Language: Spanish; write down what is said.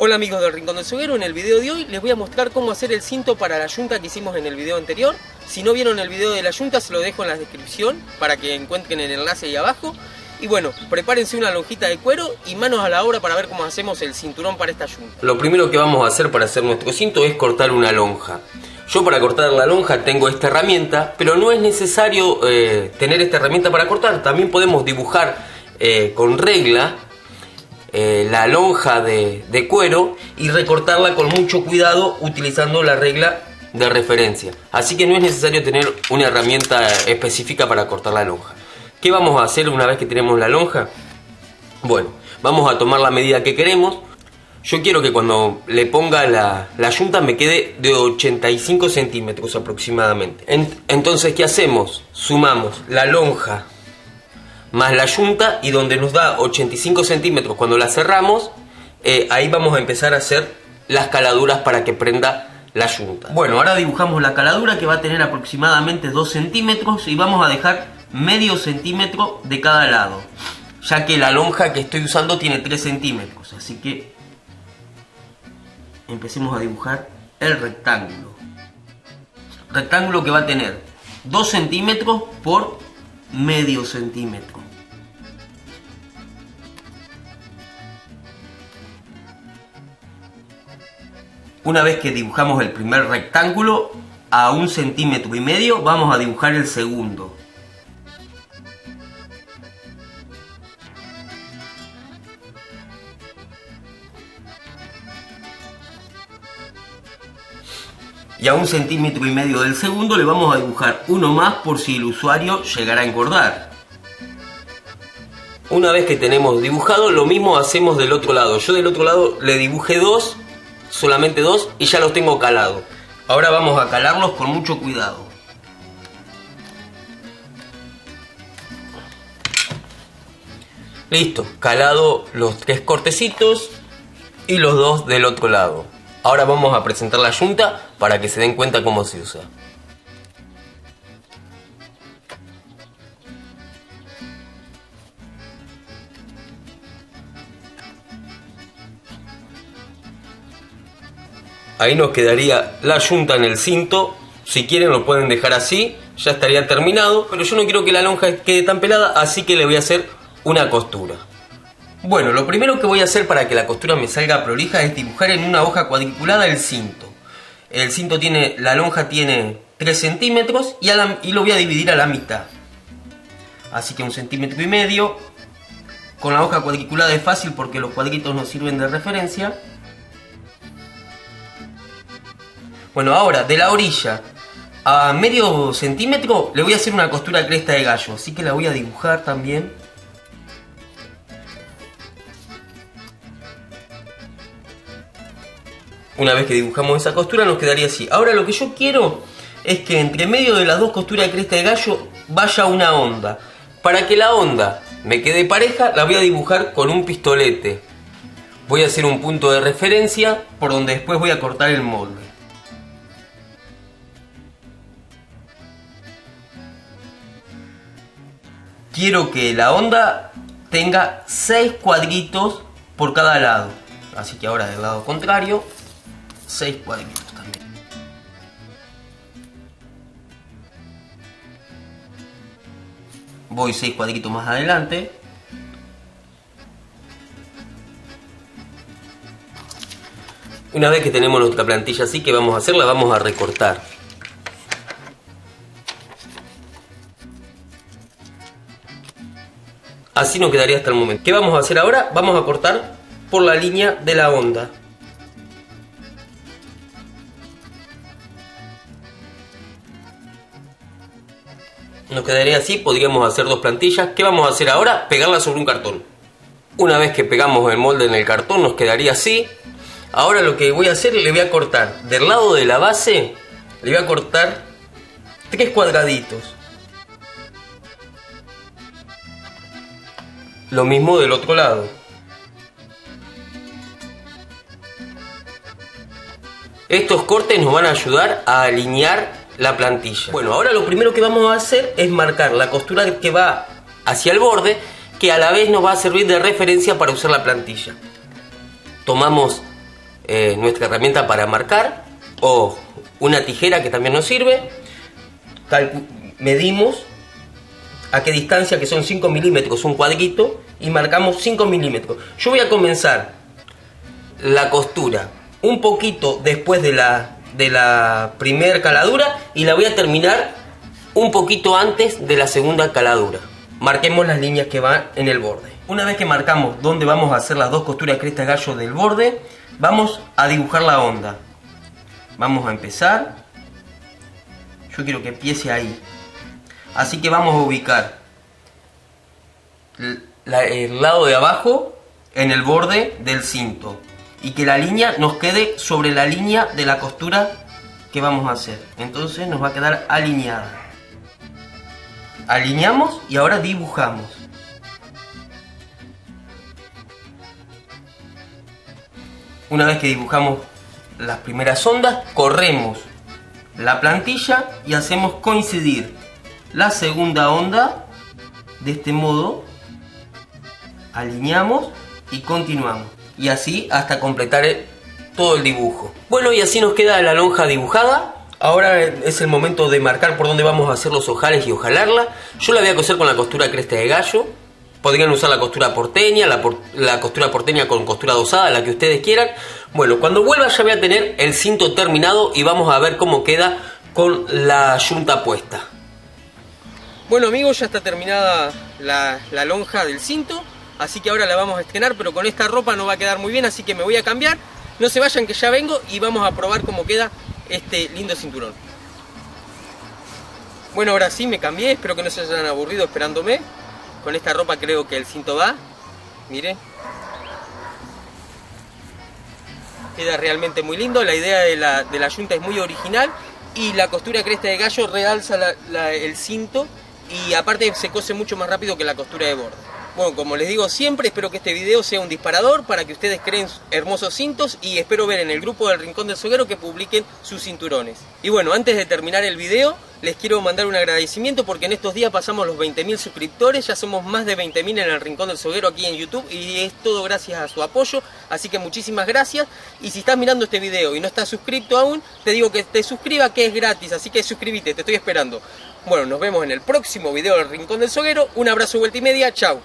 Hola amigos del Rincón del Soguero, en el video de hoy les voy a mostrar cómo hacer el cinto para la yunta que hicimos en el video anterior. Si no vieron el video de la yunta se lo dejo en la descripción para que encuentren el enlace ahí abajo. Y bueno, prepárense una lonjita de cuero y manos a la obra para ver cómo hacemos el cinturón para esta yunta. Lo primero que vamos a hacer para hacer nuestro cinto es cortar una lonja. Yo para cortar la lonja tengo esta herramienta, pero no es necesario tener esta herramienta para cortar. También podemos dibujar con regla la lonja de cuero y recortarla con mucho cuidado utilizando la regla de referencia. Así que no es necesario tener una herramienta específica para cortar la lonja. ¿Qué vamos a hacer una vez que tenemos la lonja? Bueno, vamos a tomar la medida que queremos. Yo quiero que cuando le ponga la yunta me quede de 85 centímetros aproximadamente. Entonces, ¿qué hacemos? Sumamos la lonja más la yunta y donde nos da 85 centímetros cuando la cerramos, ahí vamos a empezar a hacer las caladuras para que prenda la yunta. Bueno, ahora dibujamos la caladura que va a tener aproximadamente 2 centímetros y vamos a dejar medio centímetro de cada lado, ya que la lonja que estoy usando tiene 3 centímetros, así que empecemos a dibujar el rectángulo. Rectángulo que va a tener 2 centímetros por medio centímetro. Una vez que dibujamos el primer rectángulo, a 1,5 centímetros vamos a dibujar el segundo. Y a 1,5 centímetros del segundo le vamos a dibujar uno más por si el usuario llegara a engordar. Una vez que tenemos dibujado, lo mismo hacemos del otro lado. Yo del otro lado le dibujé 2, solamente 2, y ya los tengo calados. Ahora vamos a calarlos con mucho cuidado. Listo, calado los 3 cortecitos y los 2 del otro lado. Ahora vamos a presentar la yunta para que se den cuenta cómo se usa. Ahí nos quedaría la yunta en el cinto. Si quieren lo pueden dejar así, ya estaría terminado. Pero yo no quiero que la lonja quede tan pelada, así que le voy a hacer una costura. Bueno, lo primero que voy a hacer para que la costura me salga prolija es dibujar en una hoja cuadriculada el cinto. El cinto tiene, la lonja tiene 3 centímetros y lo voy a dividir a la mitad. Así que 1,5 centímetros. Con la hoja cuadriculada es fácil porque los cuadritos nos sirven de referencia. Bueno, ahora de la orilla a medio centímetro le voy a hacer una costura cresta de gallo. Así que la voy a dibujar también. Una vez que dibujamos esa costura nos quedaría así. Ahora lo que yo quiero es que entre medio de las dos costuras de cresta de gallo vaya una onda. Para que la onda me quede pareja la voy a dibujar con un pistolete. Voy a hacer un punto de referencia por donde después voy a cortar el molde. Quiero que la onda tenga 6 cuadritos por cada lado. Así que ahora del lado contrario, 6 cuadritos también. Voy 6 cuadritos más adelante. Una vez que tenemos nuestra plantilla así, ¿qué vamos a hacer? La vamos a recortar. Así nos quedaría hasta el momento. ¿Qué vamos a hacer ahora? Vamos a cortar por la línea de la onda. Nos quedaría así, podríamos hacer 2 plantillas. ¿Qué vamos a hacer ahora? Pegarla sobre un cartón. Una vez que pegamos el molde en el cartón nos quedaría así. Ahora lo que voy a hacer, le voy a cortar del lado de la base, le voy a cortar 3 cuadraditos. Lo mismo del otro lado. Estos cortes nos van a ayudar a alinear la plantilla. Bueno, ahora lo primero que vamos a hacer es marcar la costura que va hacia el borde, que a la vez nos va a servir de referencia para usar la plantilla. Tomamos nuestra herramienta para marcar o una tijera que también nos sirve. Medimos a qué distancia, que son 5 milímetros, un cuadrito, y marcamos 5 milímetros. Yo voy a comenzar la costura un poquito después de la primera caladura y la voy a terminar un poquito antes de la segunda caladura. Marquemos las líneas que van en el borde. Una vez que marcamos dónde vamos a hacer las dos costuras de cresta de gallo del borde, vamos a dibujar la onda. Vamos a empezar. Yo quiero que empiece ahí. Así que vamos a ubicar el lado de abajo en el borde del cinto y que la línea nos quede sobre la línea de la costura que vamos a hacer. Entonces nos va a quedar alineada. Alineamos y ahora dibujamos. Una vez que dibujamos las primeras ondas, corremos la plantilla y hacemos coincidir la segunda onda. De este modo alineamos y continuamos, y así hasta completar todo el dibujo. Bueno, y así nos queda la lonja dibujada. Ahora es el momento de marcar por dónde vamos a hacer los ojales y ojalarla. Yo la voy a coser con la costura cresta de gallo. Podrían usar la costura porteña, la costura porteña con costura dosada, la que ustedes quieran. Bueno, cuando vuelva ya voy a tener el cinto terminado y vamos a ver cómo queda con la yunta puesta. Bueno amigos, ya está terminada la lonja del cinto, así que ahora la vamos a estrenar, pero con esta ropa no va a quedar muy bien, así que me voy a cambiar. No se vayan que ya vengo y vamos a probar cómo queda este lindo cinturón. Bueno, ahora sí me cambié, espero que no se hayan aburrido esperándome. Con esta ropa creo que el cinto va, miren. Queda realmente muy lindo, la idea de la yunta es muy original y la costura cresta de gallo realza el cinto. Y aparte se cose mucho más rápido que la costura de borde. Bueno, como les digo siempre, espero que este video sea un disparador para que ustedes creen hermosos cintos y espero ver en el grupo del Rincón del Soguero que publiquen sus cinturones. Y bueno, antes de terminar el video, les quiero mandar un agradecimiento porque en estos días pasamos los 20.000 suscriptores, ya somos más de 20.000 en el Rincón del Soguero aquí en YouTube y es todo gracias a su apoyo, así que muchísimas gracias. Y si estás mirando este video y no estás suscrito aún, te digo que te suscribas, que es gratis, así que suscríbete, te estoy esperando. Bueno, nos vemos en el próximo video del Rincón del Soguero, un abrazo, vuelta y media, chao.